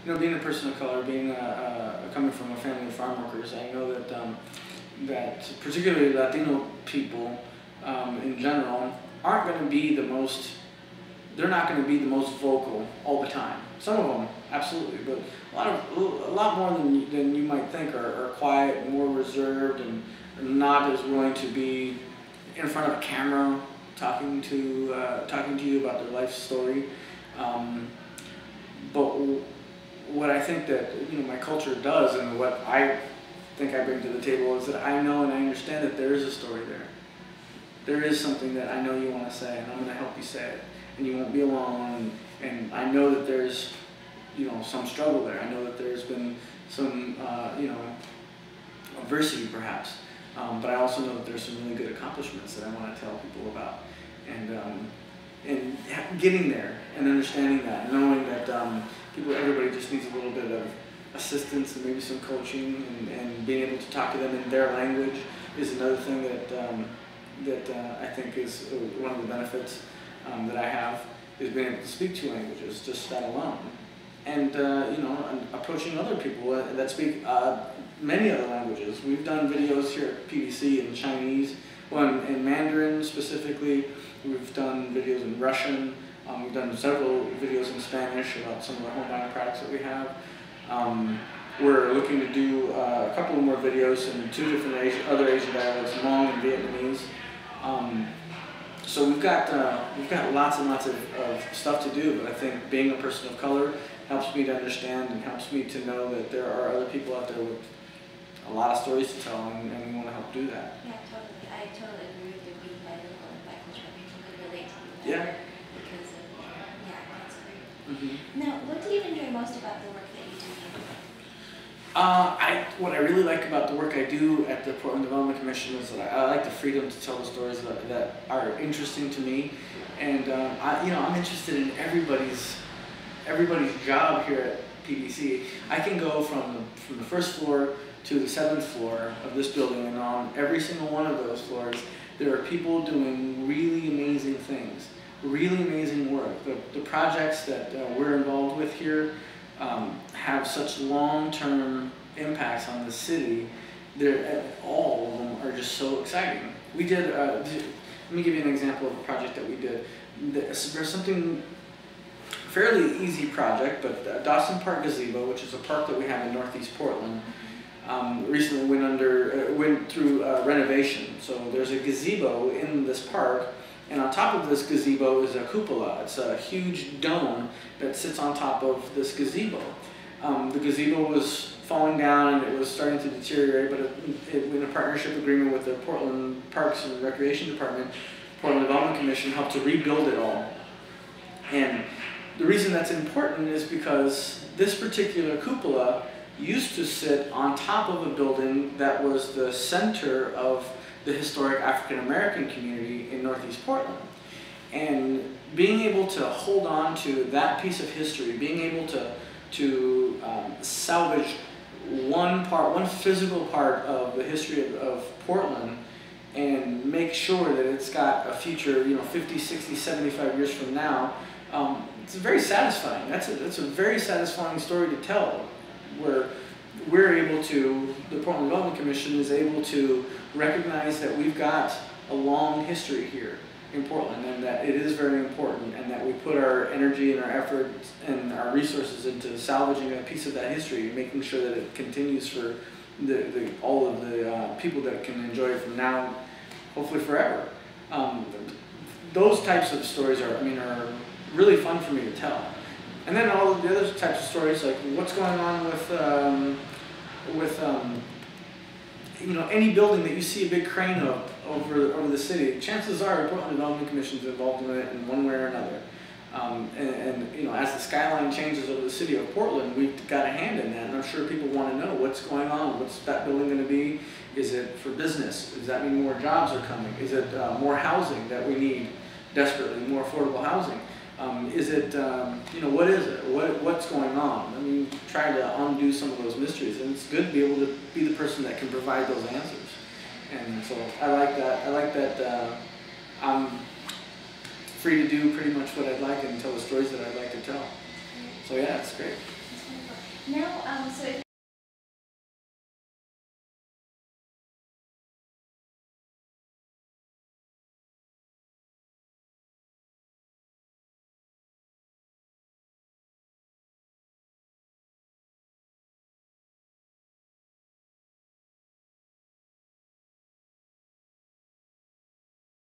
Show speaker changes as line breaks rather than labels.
you know, being a person of color, being coming from a family of farm workers, I know that that particularly Latino people in general aren't going to be the most. They're not going to be the most vocal all the time. Some of them, absolutely, but a lot more than you might think are quiet, more reserved, and not as willing to be in front of a camera talking to you about their life story. But what I think that, you know, my culture does, and what I think I bring to the table, is that I know and I understand that there is a story there. There is something that I know you want to say, and I'm going to help you say it, and you won't be alone. And I know that there's, you know, some struggle there. I know that there's been some, you know, adversity perhaps, but I also know that there's some really good accomplishments that I want to tell people about, and getting there and understanding that, and knowing that everybody just needs a little bit of assistance and maybe some coaching, and being able to talk to them in their language is another thing that I think is one of the benefits that I have, is being able to speak two languages, just that alone. And you know, and approaching other people that speak many other languages. We've done videos here at PBC in Chinese, well, in Mandarin specifically. We've done videos in Russian. We've done several videos in Spanish about some of the home buying products that we have. We're looking to do a couple more videos in two different other Asian dialects, Hmong and Vietnamese. So we've got lots and lots of stuff to do, but I think being a person of color helps me to understand and helps me to know that there are other people out there with a lot of stories to tell, and we want to help do that.
Yeah, totally. I totally agree with you. Being bilingual and bicultural, people could relate to you better.
Yeah.
Because of, yeah, that's great.
Mm-hmm.
Now, what do you enjoy most about the work that you do?
What I really like about the work I do at the Portland Development Commission is that I like the freedom to tell the stories that are interesting to me, and I'm interested in everybody's job here at PBC. I can go from the first floor to the 7th floor of this building, and on every single one of those floors, there are people doing really amazing things, really amazing work. The projects that we're involved with here have such long-term impacts on the city. All of them are just so exciting. We did, let me give you an example of a project that we did. There's something fairly easy project, but Dawson Park Gazebo, which is a park that we have in Northeast Portland, recently went through renovation. So there's a gazebo in this park, and on top of this gazebo is a cupola. It's a huge dome that sits on top of this gazebo. The gazebo was falling down and it was starting to deteriorate, but in a partnership agreement with the Portland Parks and Recreation Department, Portland Development Commission helped to rebuild it all. And the reason that's important is because this particular cupola used to sit on top of a building that was the center of the historic African American community in Northeast Portland. And being able to hold on to that piece of history, being able to salvage one physical part of the history of Portland, and make sure that it's got a future, 50, 60, 75 years from now, it's very satisfying. That's a very satisfying story to tell, where we're able to, the Portland Development Commission is able to recognize that we've got a long history here in Portland, and that it is very important, and that we put our energy and our effort and our resources into salvaging a piece of that history and making sure that it continues for all of the people that can enjoy it from now, hopefully forever. Those types of stories are really fun for me to tell. And then all of the other types of stories, like what's going on with any building that you see a big crane of over the city, chances are the Portland Development Commission is involved in it in one way or another. As the skyline changes over the city of Portland, we've got a hand in that, and I'm sure people want to know what's going on. What's that building going to be? Is it for business? Does that mean more jobs are coming? Is it more housing that we need desperately, more affordable housing? Is it, what is it? What's going on? Try to undo some of those mysteries, and it's good to be able to be the person that can provide those answers. And so I like that. I like that I'm free to do pretty much what I'd like and tell the stories that I'd like to tell. So yeah, it's great.
Now, so if